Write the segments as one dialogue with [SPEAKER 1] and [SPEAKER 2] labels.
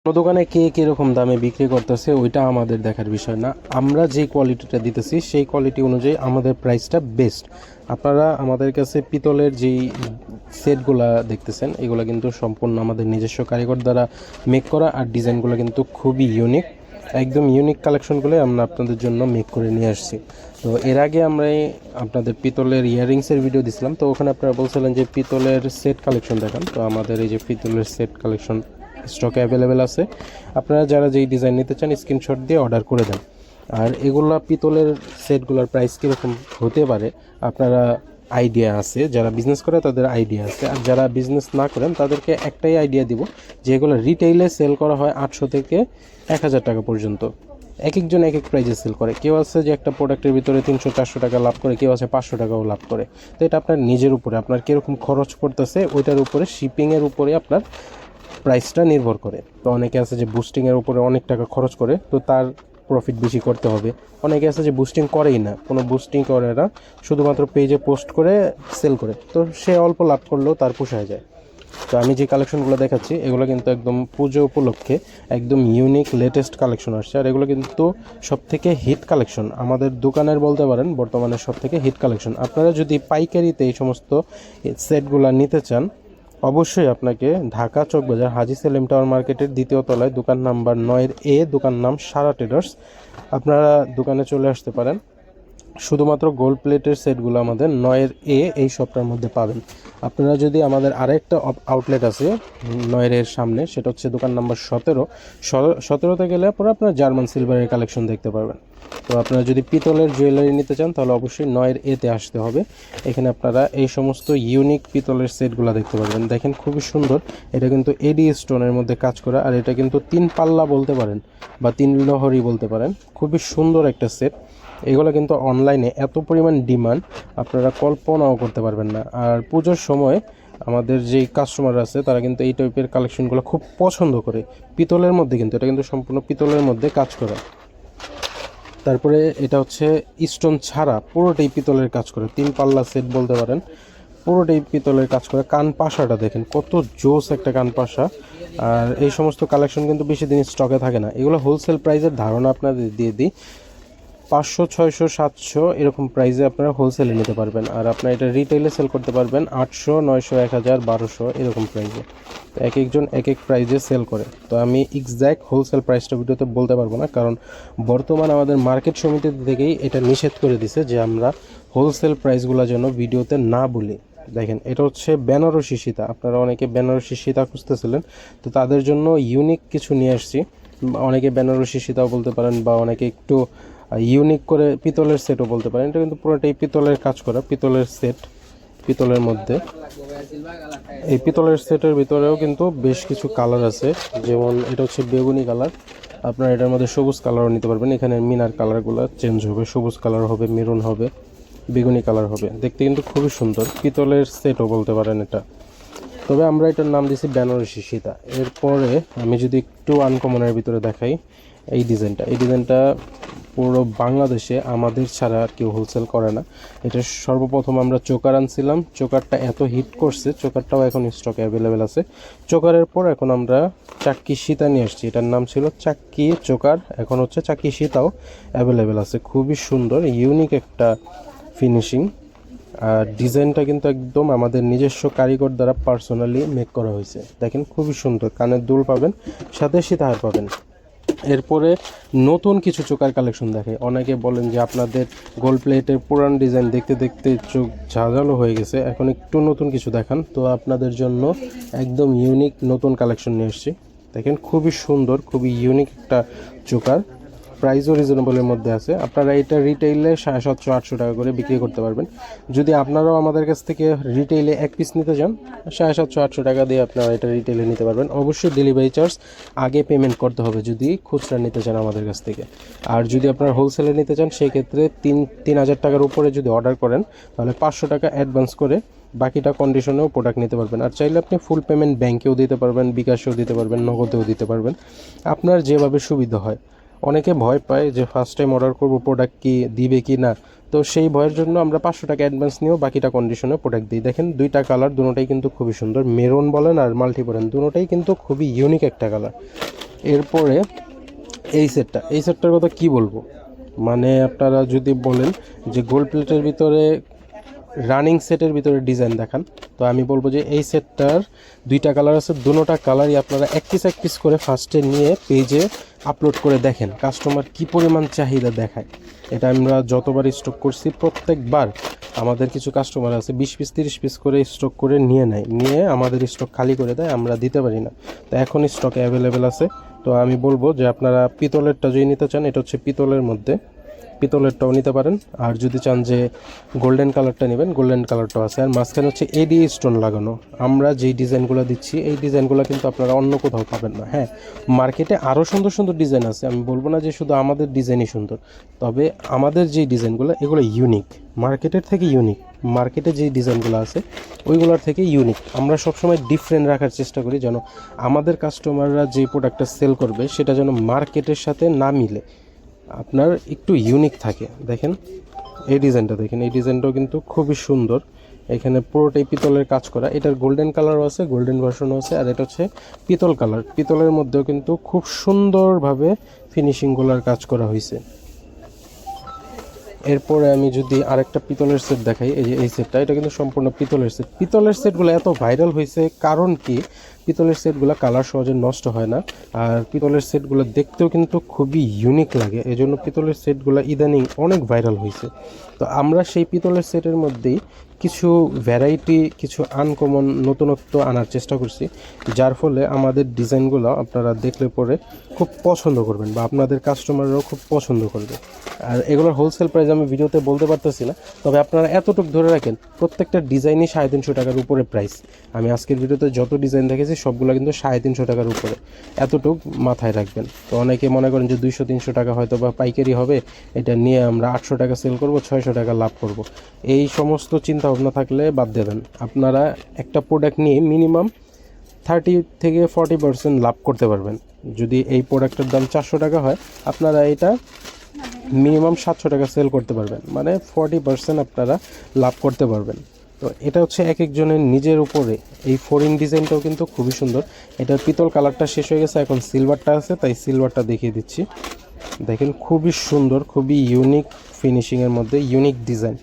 [SPEAKER 1] অন্য দোকানে কে কীরকম দামে বিক্রি করতেছে ওইটা আমাদের দেখার বিষয় না। আমরা যে কোয়ালিটিটা দিতেছি সেই কোয়ালিটি অনুযায়ী আমাদের প্রাইসটা বেস্ট। আপনারা আমাদের কাছে পিতলের যেই সেটগুলা দেখতেছেন এগুলো কিন্তু সম্পূর্ণ আমাদের নিজস্ব কারিগর দ্বারা মেক করা, আর ডিজাইনগুলো কিন্তু খুবই ইউনিক। একদম ইউনিক কালেকশনগুলো আমরা আপনাদের জন্য মেক করে নিয়ে আসছি। তো এর আগে আমরা আপনাদের পিতলের ইয়াররিংসের ভিডিও দিছিলাম, তো ওখানে আপনারা বলছিলেন যে পিতলের সেট কালেকশন দেখান। তো আমাদের এই যে পিতলের সেট কালেকশন স্টকে অ্যাভেলেবেল আছে। আপনারা যারা যেই ডিজাইন নিতে চান স্ক্রিনশট দিয়ে অর্ডার করে দেন। আর এগুলা পিতলের সেটগুলোর প্রাইস কীরকম হতে পারে আপনারা আইডিয়া আছে, যারা বিজনেস করে তাদের আইডিয়া আছে, আর যারা বিজনেস না করেন তাদেরকে একটাই আইডিয়া দিব যে এগুলো রিটেইলে সেল করা হয় 800 থেকে 1000 টাকা পর্যন্ত। এক একজন এক এক প্রাইজে সেল করে। কেউ আছে যে একটা প্রোডাক্টের ভিতরে 300-400 টাকা লাভ করে, কেউ আছে 500 টাকাও লাভ করে। তো এটা আপনার নিজের উপরে, আপনার কীরকম খরচ করতেছে ওইটার উপরে, শিপিংয়ের উপরে আপনার প্রাইসটা নির্ভর করে। তো অনেকে আছে যে বুস্টিংয়ের উপরে অনেক টাকা খরচ করে, তো তার প্রফিট বেশি করতে হবে। অনেকে আছে যে বুস্টিং করেই না, কোনো বুস্টিং করে না, শুধুমাত্র পেজে পোস্ট করে সেল করে, তো সে অল্প লাভ করলেও তার পোষায় যায়। তো আমি যে কালেকশনগুলো দেখাচ্ছি এগুলো কিন্তু একদম পুজো উপলক্ষে একদম ইউনিক লেটেস্ট কালেকশন আসছে, আর এগুলো কিন্তু সবথেকে হিট কালেকশন আমাদের দোকানের বলতে পারেন বর্তমানে সবথেকে হিট কালেকশন। আপনারা যদি পাইকারিতে এই সমস্ত সেটগুলো নিতে চান অবশ্যই আপনাকে ঢাকা চকবাজার হাজী সেলিম টাওয়ার মার্কেটের দ্বিতীয় তলায় দোকান নাম্বার 9-এ, দোকান নাম সারা ট্রেডার্স, আপনারা দোকানে চলে আসতে পারেন। শুধুমাত্র গোল্ড প্লেটের সেটগুলো আমাদের 9-এ এই শপটার মধ্যে পাবেন। আপনারা যদি আমাদের আরেকটা আউটলেট আছে 9-এর সামনে, সেটা হচ্ছে দোকান নাম্বার 17তে গেলে পরে আপনারা জার্মান সিলভারের কালেকশন দেখতে পারবেন। তো আপনারা যদি পিতলের জুয়েলারি নিতে চান তাহলে অবশ্যই 9-এতে আসতে হবে। এখানে আপনারা এই সমস্ত ইউনিক পিতলের সেটগুলো দেখতে পারবেন। দেখেন খুবই সুন্দর, এটা কিন্তু এডি স্টোনের মধ্যে কাজ করা, আর এটা কিন্তু 3 পাল্লা বলতে পারেন বা 3 লহরি বলতে পারেন। খুবই সুন্দর একটা সেট। এগুলো কিন্তু অনলাইনে এত পরিমাণ ডিমান্ড আপনারা কল্পনাও করতে পারবেন না। আর পুজোর সময় আমাদের যেই কাস্টমার আছে তারা কিন্তু এই টাইপের কালেকশনগুলো খুব পছন্দ করে। পিতলের মধ্যে কিন্তু এটা কিন্তু সম্পূর্ণ পিতলের মধ্যে কাজ করা। তারপরে এটা হচ্ছে স্টোন ছাড়া পুরোটাই পিতলের কাজ করে, 3 পাল্লা সেট বলতে পারেন, পুরোটাই পিতলের কাজ করে। কান পাশাটা দেখেন কত জোস একটা কান পাশা। আর এই সমস্ত কালেকশন কিন্তু বেশি দিন স্টকে থাকে না। এগুলো হোলসেল প্রাইসের ধারণা আপনাদের দিয়ে দিই, 500, 600, 700 এরকম প্রাইসে আপনারা হোলসেলে নিতে পারবেন। আর আপনারা এটা রিটেইলে সেল করতে পারবেন 800, 900, 1000, 1200 এরকম প্রাইসে। তো এক একজন এক এক প্রাইসে সেল করে। তো আমি এক্স্যাক্ট হোলসেল প্রাইসটা ভিডিওতে বলতে পারবো না, কারণ বর্তমান আমাদের মার্কেট সমিতি থেকেই এটা নিষেধ করে দিছে যে আমরা হোলসেল প্রাইসগুলো যেন ভিডিওতে না বলি। দেখেন এটা হচ্ছে বেনারসি সীতা, আপনারা অনেকে বেনারসি সীতা খুঁজতেছিলেন, তো তাদের জন্য ইউনিক কিছু নিয়ে আসছি। অনেকে বেনারসি সীতাও বলতে পারেন, বা অনেকে একটু ইউনিক করে পিতলের সেটও বলতে পারেন। এটা কিন্তু পুরোটাই পিতলের কাজ করা, পিতলের সেট। পিতলের মধ্যে এই পিতলের সেটের ভিতরেও কিন্তু বেশ কিছু কালার আছে, যেমন এটা হচ্ছে বেগুনি কালার, আপনারা এটার মধ্যে সবুজ কালারও নিতে পারবেন। এখানে মিনার কালারগুলো চেঞ্জ হবে, সবুজ কালার হবে, মেরুন হবে, বেগুনি কালার হবে। দেখতে কিন্তু খুবই সুন্দর, পিতলের সেটও বলতে পারেন এটা। তবে আমরা এটার নাম দিয়েছি বেনারসি সীতা। এরপরে আমি যদি একটু আনকমনের ভিতরে দেখাই, এই ডিজাইনটা পুরো বাংলাদেশে আমাদের ছাড়া আর কেউ হোলসেল করে না। এটা সর্বপ্রথম আমরা চোকার আনছিলাম, চোকারটা এত হিট করছে, চোকারটাও এখন স্টকে অ্যাভেলেবেল আছে। চোকারের পর এখন আমরা চাক্কি সীতা নিয়ে আসছি, এটার নাম ছিল চাক্কি চোকার, এখন হচ্ছে চাক্কি সীতাও অ্যাভেলেবেল আছে। খুবই সুন্দর ইউনিক একটা ফিনিশিং, আর ডিজাইনটা কিন্তু একদম আমাদের নিজস্ব কারিগর দ্বারা পার্সোনালি মেক করা হয়েছে। দেখেন খুবই সুন্দর, কানের দুল পাবেন, সাথে সীতাহার পাবেন। এরপরে নতুন কিছু চোকার কালেকশন দেখে। অনেকে বলেন যে আপনাদের গোল্ড প্লেটের পুরান ডিজাইন দেখতে দেখতে চোখ ঝাঁঝালো হয়ে গেছে, এখন একটু নতুন কিছু দেখান। তো আপনাদের জন্য একদম ইউনিক নতুন কালেকশন নিয়ে এসেছি। দেখেন খুবই সুন্দর, খুবই ইউনিক একটা চোকার, প্রাইসও রিজনেবলের মধ্যে আছে। আপনারা এটা রিটেইলে 750-800 টাকা করে বিক্রি করতে পারবেন। যদি আপনারাও আমাদের কাছ থেকে রিটেইলে এক পিস নিতে চান 750-800 টাকা দিয়ে আপনারা এটা রিটেইলে নিতে পারবেন। অবশ্যই ডেলিভারি চার্জ আগে পেমেন্ট করতে হবে যদি খুচরা নিতে চান আমাদের কাছ থেকে। আর যদি আপনারা হোলসেলে নিতে চান সেক্ষেত্রে 3,000 টাকার উপরে যদি অর্ডার করেন তাহলে 500 টাকা অ্যাডভান্স করে বাকিটা কন্ডিশনেও প্রোডাক্ট নিতে পারবেন। আর চাইলে আপনি ফুল পেমেন্ট ব্যাংকেও দিতে পারবেন, বিকাশেও দিতে পারবেন, নগদেও দিতে পারবেন, আপনার যেভাবে সুবিধা হয়। অনেকে ভয় পায় যে ফার্স্ট টাইম অর্ডার করব প্রোডাক্ট কি দিবে কি না, তো সেই ভয়ের জন্য আমরা 500 টাকা অ্যাডভান্স নিয়েও বাকিটা কন্ডিশনে প্রোডাক্ট দিই। দেখেন দুইটা কালার, দুটোটাই কিন্তু খুবই সুন্দর, মেরুন বলেন আর মাল্টি বলেন দুটোটাই কিন্তু খুবই ইউনিক একটা কালার। এরপরে এই সেটটার কথা কি বলবো, মানে আপনারা যদি বলেন যে গোল্ড প্লেটের ভিতরে রানিং সেটের ভিতরে ডিজাইন দেখান, তো আমি বলবো যে এই সেটটার দুইটা কালার আছে, দুটোটা কালারই আপনারা এক পিস করে ফার্স্টে নিয়ে পেজে আপলোড করে দেখেন কাস্টমার কি পরিমাণ চাহিদা দেখায়। এটা আমরা যতবার স্টক করছি প্রত্যেকবার আমাদের কিছু কাস্টমার আছে 20 পিস 30 পিস করে স্টক করে নিয়ে নেয়, নিয়ে আমাদের স্টক খালি করে দেয়, আমরা দিতে পারি না। তো এখন স্টকে অ্যাভেলেবেল আছে। তো আমি বলবো যে আপনারা পিতলেরটা যদি নিতে চান, এটা হচ্ছে পিতলের মধ্যে, পিতলেরটাও নিতে পারেন। আর যদি চান যে গোল্ডেন কালারটা নেবেন, গোল্ডেন কালারটাও আছে। আর মাঝখানে হচ্ছে এডি স্টোন লাগানো। আমরা যেই ডিজাইনগুলো দিচ্ছি এই ডিজাইনগুলো কিন্তু আপনারা অন্য কোথাও পাবেন না। হ্যাঁ, মার্কেটে আরও সুন্দর সুন্দর ডিজাইন আছে, আমি বলবো না যে শুধু আমাদের ডিজাইনই সুন্দর, তবে আমাদের যেই ডিজাইনগুলো এগুলো ইউনিক, মার্কেটের থেকে ইউনিক। মার্কেটে যেই ডিজাইনগুলো আছে ওইগুলোর থেকে ইউনিক। আমরা সবসময় ডিফারেন্ট রাখার চেষ্টা করি, যেন আমাদের কাস্টমাররা যে প্রোডাক্টটা সেল করবে সেটা যেন মার্কেটের সাথে না মিলে, আপনার একটু ইউনিক থাকে। দেখেন এই ডিজাইনটা, দেখেন এই ডিজাইনটাও কিন্তু খুবই সুন্দর। এখানে পুরোটাই পিতলের কাজ করা, এটার গোল্ডেন কালারও আছে, গোল্ডেন ভার্সনও আছে। আর এটা হচ্ছে পিতল কালার, পিতলের মধ্যেও কিন্তু খুব সুন্দরভাবে ফিনিশিংগুলোর কাজ করা হয়েছে। এরপরে আমি যদি আরেকটা পিতলের সেট দেখাই, এই যে এই সেটটা, এটা কিন্তু সম্পূর্ণ পিতলের সেট। পিতলের সেটগুলো এত ভাইরাল হয়েছে কারণ কি, পিতলের সেটগুলো কালার সহজে নষ্ট হয় না, আর পিতলের সেটগুলো দেখতেও কিন্তু খুবই ইউনিক লাগে, এই জন্য পিতলের সেটগুলো ইদানিং অনেক ভাইরাল হয়েছে। তো আমরা সেই পিতলের সেটের মধ্যেই কিছু ভ্যারাইটি, কিছু আনকমন নতুনত্ব আনার চেষ্টা করছি, যার ফলে আমাদের ডিজাইনগুলো আপনারা দেখলে পরে খুব পছন্দ করবেন বা আপনাদের কাস্টমাররাও খুব পছন্দ করবে। আর এগুলোর হোলসেল প্রাইস আমি ভিডিওতে বলতে পারতেছি না, তবে আপনারা এতটুকু ধরে রাখেন প্রত্যেকটা ডিজাইনই 350 টাকার উপরে প্রাইস। আমি আজকের ভিডিওতে যত ডিজাইন দেখেছি সবগুলো কিন্তু 350 টাকার উপরে, এতটুক মাথায় রাখবেন। তো অনেকে মনে করেন যে 200-300 টাকা হয়তো বা পাইকারি হবে, এটা নিয়ে আমরা 800 টাকা সেল করব, 600 টাকা লাভ করব, এই সমস্ত চিন্তা ভাবনা থাকলে বাদ দেবেন। আপনারা একটা প্রোডাক্ট নিয়ে মিনিমাম 30-40% লাভ করতে পারবেন। যদি এই প্রোডাক্টের দাম 400 টাকা হয়, আপনারা এটা মিনিমাম 700 টাকা সেল করতে পারবেন, মানে 40% আপনারা লাভ করতে পারবেন। তো এটা হচ্ছে এক একজনের নিজের উপরে। এই ফোরিং ডিজাইনটাও কিন্তু খুবই সুন্দর। এটার পিতল কালারটা শেষ হয়ে গেছে, এখন সিলভারটা আছে, তাই সিলভারটা দেখিয়ে দিচ্ছি। দেখেন খুবই সুন্দর, খুবই ইউনিক ফিনিশিংয়ের মধ্যে ইউনিক ডিজাইন।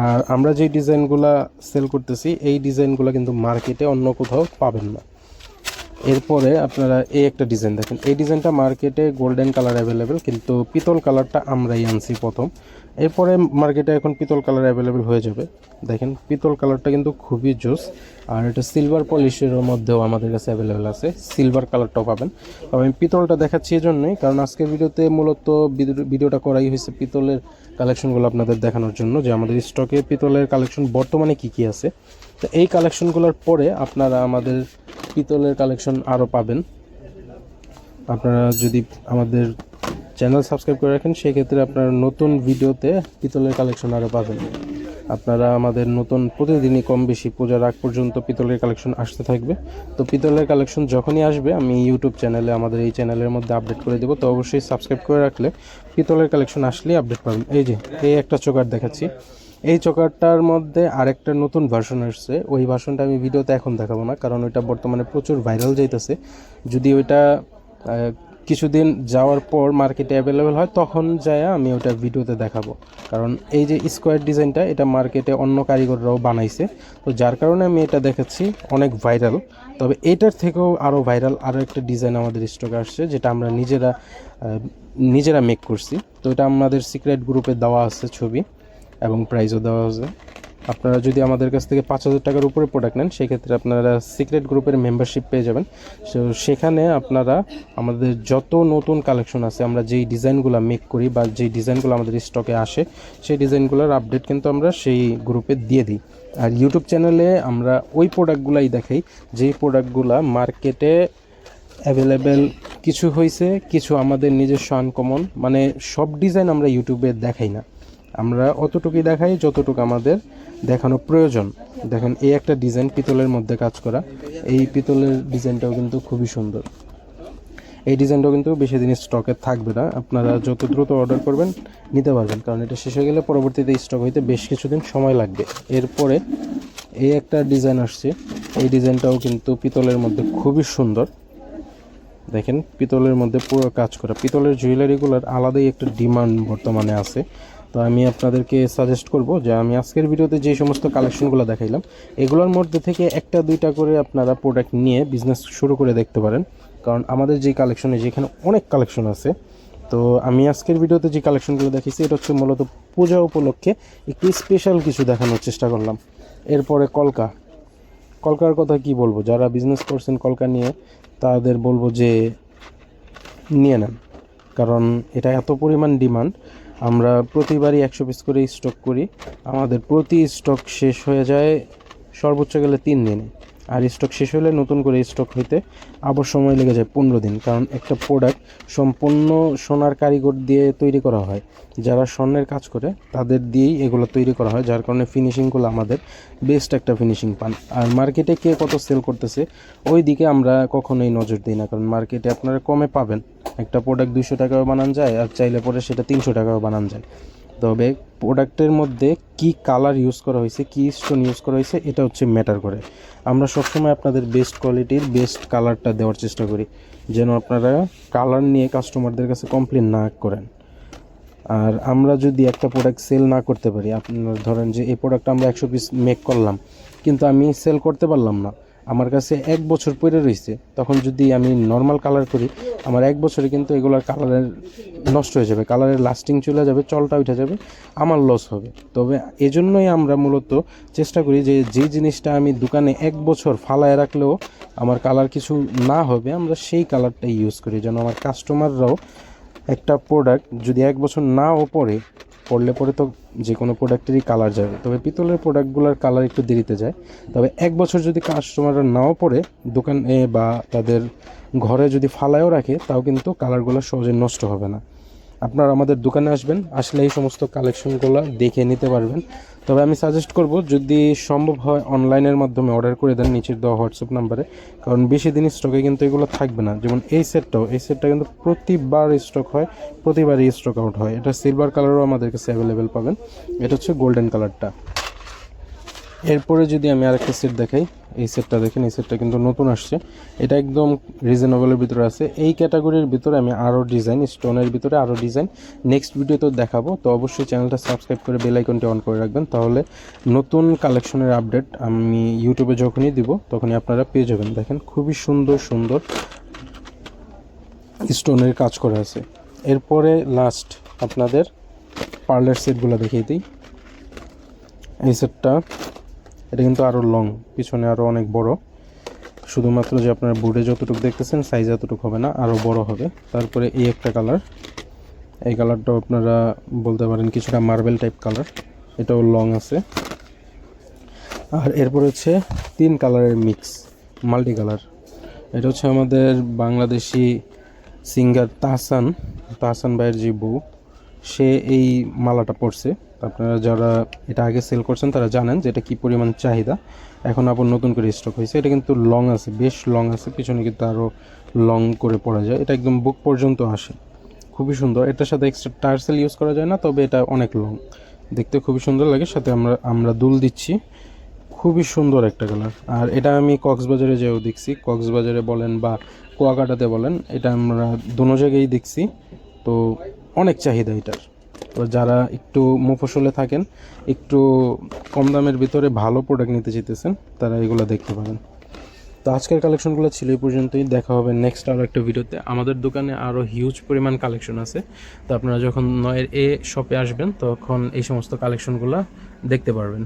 [SPEAKER 1] আর আমরা যেই ডিজাইনগুলো সেল করতেছি এই ডিজাইনগুলো কিন্তু মার্কেটে অন্য কোথাও পাবেন না। এরপরে আপনারা এই একটা ডিজাইন দেখেন, এই ডিজাইনটা মার্কেটে গোল্ডেন কালার অ্যাভেলেবেল, কিন্তু পিতল কালারটা আমরাই আনছি প্রথম। এরপরে মার্কেটে এখন পিতল কালার অ্যাভেলেবেল হয়ে যাবে। দেখেন পিতল কালারটা কিন্তু খুবই জোস। আর এটা সিলভার পলিশের মধ্যেও আমাদের কাছে অ্যাভেলেবেল আছে, সিলভার কালারটাও পাবেন। তবে আমি পিতলটা দেখাচ্ছি এই জন্যই কারণ আজকের ভিডিওতে মূলত ভিডিওটা করাই হয়েছে পিতলের কালেকশনগুলো আপনাদের দেখানোর জন্য, যে আমাদের স্টকে পিতলের কালেকশন বর্তমানে কী কী আছে। তো এই কালেকশনগুলোর পরে আপনারা আমাদের পিতলের কালেকশন আরও পাবেন। আপনারা যদি আমাদের চ্যানেল সাবস্ক্রাইব করে রাখেন সেক্ষেত্রে আপনারা নতুন ভিডিওতে পিতলের কালেকশন আরও পাবেন। আপনারা আমাদের নতুন প্রতিদিনই কম বেশি পূজার আগ পর্যন্ত পিতলের কালেকশন আসতে থাকবে। তো পিতলের কালেকশন যখনই আসবে আমি ইউটিউব চ্যানেলে, আমাদের এই চ্যানেলের মধ্যে আপডেট করে দেবো। তো অবশ্যই সাবস্ক্রাইব করে রাখলে পিতলের কালেকশন আসলেই আপডেট পাবেন। এই যে এই একটা চোকার দেখাচ্ছি, এই চোকারটার মধ্যে আরেকটা নতুন ভার্সন আসছে, ওই ভার্সনটা আমি ভিডিওতে এখন দেখাবো না কারণ ওইটা বর্তমানে প্রচুর ভাইরাল যাইতেছে। যদি ওইটা কিছুদিন যাওয়ার পর মার্কেটে অ্যাভেলেবেল হয় তখন যায় আমি ওটা ভিডিওতে দেখাবো, কারণ এই যে স্কোয়ার ডিজাইনটা এটা মার্কেটে অন্য কারিগররাও বানাইছে, তো যার কারণে আমি এটা দেখাচ্ছি, অনেক ভাইরাল। তবে এটার থেকেও আরও ভাইরাল আরও একটা ডিজাইন আমাদের স্টকে আসছে, যেটা আমরা নিজেরা মেক করছি। তো এটা আমাদের সিক্রেট গ্রুপে দেওয়া আছে ছবি এবং প্রাইসও দেওয়া আছে। আপনারা যদি আমাদের কাছ থেকে 5000 টাকার উপরে প্রোডাক্ট নেন সেক্ষেত্রে আপনারা সিক্রেট গ্রুপের মেম্বারশিপ পেয়ে যাবেন। সো সেখানে আপনারা আমাদের যত নতুন কালেকশন আছে, আমরা যেই ডিজাইনগুলো মেক করি বা যেই ডিজাইনগুলো আমাদের স্টকে আসে সেই ডিজাইনগুলোর আপডেট কিন্তু আমরা সেই গ্রুপে দিয়ে দিই। আর ইউটিউব চ্যানেলে আমরা ওই প্রোডাক্টগুলাই দেখাই যেই প্রোডাক্টগুলো মার্কেটে অ্যাভেলেবেল কিছু হয়েছে, কিছু আমাদের নিজস্ব আনকমন, মানে সব ডিজাইন আমরা ইউটিউবে দেখাই না, আমরা অতটুকুই দেখাই যতটুকু আমাদের দেখানো প্রয়োজন। দেখেন এই একটা ডিজাইন পিতলের মধ্যে কাজ করা, এই পিতলের ডিজাইনটাও কিন্তু খুবই সুন্দর। এই ডিজাইনটাও কিন্তু বেশি দিন স্টকে থাকবে না, আপনারা যত দ্রুত অর্ডার করবেন নিতে পারবেন, কারণ এটা শেষ হয়ে গেলে পরবর্তীতে স্টক হইতে বেশ কিছুদিন সময় লাগবে। এরপরে এই একটা ডিজাইন আসছে, এই ডিজাইনটাও কিন্তু পিতলের মধ্যে খুবই সুন্দর। দেখেন পিতলের মধ্যে পুরো কাজ করা, পিতলের জুয়েলারিগুলোর আলাদাই একটা ডিমান্ড বর্তমানে আছে। তো আমি আপনাদেরকে সাজেস্ট করব যে আমি আজকের ভিডিওতে যে সমস্ত কালেকশনগুলো দেখাইলাম এগুলোর মধ্যে থেকে একটা দুইটা করে আপনারা প্রোডাক্ট নিয়ে বিজনেস শুরু করে দেখতে পারেন, কারণ আমাদের যে কালেকশনে যেখানে অনেক কালেকশন আছে। তো আমি আজকের ভিডিওতে যে কালেকশনগুলো দেখিয়েছি এটা হচ্ছে মূলত পূজা উপলক্ষে একটু স্পেশাল কিছু দেখানোর চেষ্টা করলাম। এরপরে কলকার কথা কি বলবো, যারা বিজনেস করছেন কলকা নিয়ে তাদের বলবো যে নিয়ে নেন, কারণ এটা এত পরিমাণ ডিমান্ড। আমরা প্রতিবারই 100 পিস করে স্টক করি, আমাদের প্রতি স্টক শেষ হয়ে যায় সর্বোচ্চ গেলে 3 দিনে, আর স্টক শেষ হলে নতুন করে স্টক হইতে আবার সময় লেগে যায় 15 দিন, কারণ একটা প্রোডাক্ট সম্পূর্ণ সোনার কারিগর দিয়ে তৈরি করা হয়, যারা স্বর্ণের কাজ করে তাদের দিয়েই এগুলো তৈরি করা হয়, যার কারণে ফিনিশিংগুলো আমাদের বেস্ট একটা ফিনিশিং পান। আর মার্কেটে কে কত সেল করতেছে ওই দিকে আমরা কখনোই নজর দিই না, কারণ মার্কেটে আপনারা কমে পাবেন, একটা প্রোডাক্ট 200 টাকাও বানান যায়, আর চাইলে পরে সেটা 300 টাকাও বানান যায়। তবে প্রোডাক্টের মধ্যে কি কালার ইউজ করা হয়েছে, কি স্টোন ইউজ করা হয়েছে এটা হচ্ছে ম্যাটার করে। আমরা সবসময় আপনাদের বেস্ট কোয়ালিটির বেস্ট কালারটা দেওয়ার চেষ্টা করি, যেন আপনারা কালার নিয়ে কাস্টমারদের কাছে কমপ্লেন না করেন। আর আমরা যদি একটা প্রোডাক্ট সেল না করতে পারি, আপনার ধরেন যে এই প্রোডাক্টটা আমরা 100 পিস মেক করলাম কিন্তু আমি সেল করতে পারলাম না, আমার কাছে 1 বছর পরে রয়েছে, তখন যদি আমি নর্মাল কালার করি আমার 1 বছরে কিন্তু এগুলোর কালারের নষ্ট হয়ে যাবে, কালারের লাস্টিং চলে যাবে, চলটা উঠে যাবে, আমার লস হবে। তবে এজন্যই আমরা মূলত চেষ্টা করি যে যেই জিনিসটা আমি দোকানে 1 বছর ফালায় রাখলেও আমার কালার কিছু না হবে, আমরা সেই কালারটাই ইউজ করি, যেন আমার কাস্টমাররাও একটা প্রোডাক্ট যদি 1 বছর নাও পড়লে পরে তো যে কোনো প্রোডাক্টেরই কালার যাবে, তবে পিতলের প্রোডাক্টগুলোর কালার একটু দেরিতে যায়। তবে 1 বছর যদি কাস্টমাররা নাও পড়ে দোকানে বা তাদের ঘরে যদি ফালায়ও রাখে তাও কিন্তু কালারগুলো সহজে নষ্ট হবে না। আপনারা আমাদের দোকানে আসবেন, আসলে এই সমস্ত কালেকশনগুলো দেখে নিতে পারবেন। তবে আমি সাজেস্ট করব যদি সম্ভব হয় অনলাইনের মাধ্যমে অর্ডার করে দেন নিচের দেওয়া হোয়াটসঅ্যাপ নাম্বারে, কারণ বেশি দিন স্টকে কিন্তু এগুলো থাকবে না। যেমন এই সেটটা কিন্তু প্রতিবার স্টক হয়, প্রতিবারই স্টক আউট হয়। এটা সিলভার কালারও আমাদের কাছে অ্যাভেলেবেল পাবেন, এটা হচ্ছে গোল্ডেন কালারটা। এরপরে যদি আমি আরেকটা সেট দেখাই, এই সেটটা দেখেন, এই সেটটা কিন্তু নতুন আসছে, এটা একদম রিজনেবলের ভিতরে আছে। এই ক্যাটাগরির ভিতরে আমি আরও ডিজাইন, স্টোনের ভিতরে আরও ডিজাইন নেক্সট ভিডিওতে দেখাবো। তো অবশ্যই চ্যানেলটা সাবস্ক্রাইব করে বেল আইকনটি অন করে রাখবেন, তাহলে নতুন কালেকশনের আপডেট আমি ইউটিউবে যখনই দিব তখনই আপনারা পেয়ে যাবেন। দেখেন খুবই সুন্দর সুন্দর স্টোনের কাজ করা আছে। এরপরে লাস্ট আপনাদের পার্লার সেটগুলো দেখিয়ে দিই। এই সেটটা এটা কিন্তু আরও লং, পিছনে আরও অনেক বড়, শুধুমাত্র যে আপনার বোর্ডে যতটুকু দেখতেছেন সাইজ এতটুকু হবে না, আরও বড় হবে। তারপরে এই একটা কালার, এই কালারটাও আপনারা বলতে পারেন কিছুটা মার্বেল টাইপ কালার, এটাও লং আছে। আর এরপর হচ্ছে 3 কালারের মিক্স মাল্টি কালার, এটা হচ্ছে আমাদের বাংলাদেশি সিঙ্গার তাহসান ভাইয়ের যে বউ, সে এই মালাটা পরছে। আপনারা যারা এটা আগে সেল করছেন তারা জানেন যে এটা কী পরিমাণ চাহিদা, এখন আবার নতুন করে স্টক হয়েছে। এটা কিন্তু লং আছে, বেশ লং আছে, পিছনে কিন্তু আরও লং করে পরা যায়, এটা একদম বুক পর্যন্ত আসে, খুবই সুন্দর। এটার সাথে এক্সট্রা টার্সেল ইউজ করা যায় না, তবে এটা অনেক লং, দেখতে খুবই সুন্দর লাগে। সাথে আমরা দুল দিচ্ছি, খুবই সুন্দর একটা কালার। আর এটা আমি কক্সবাজারে যেও দেখছি, কক্সবাজারে বলেন বা কুয়াকাটাতে বলেন, এটা আমরা দোনো জায়গায় দেখছি, তো অনেক চাহিদা এটার। তো যারা একটু মফস্বলে থাকেন, একটু কম দামের ভিতরে ভালো প্রোডাক্ট নিতে চাইতেছেন, তারা এগুলো দেখতে পারেন। তো আজকের কালেকশনগুলো ছিল এই পর্যন্তই, দেখা হবে নেক্সট আরও একটা ভিডিওতে। আমাদের দোকানে আরও হিউজ পরিমাণ কালেকশন আছে, তো আপনারা যখন 9 শপে আসবেন তখন এই সমস্ত কালেকশনগুলো দেখতে পারবেন।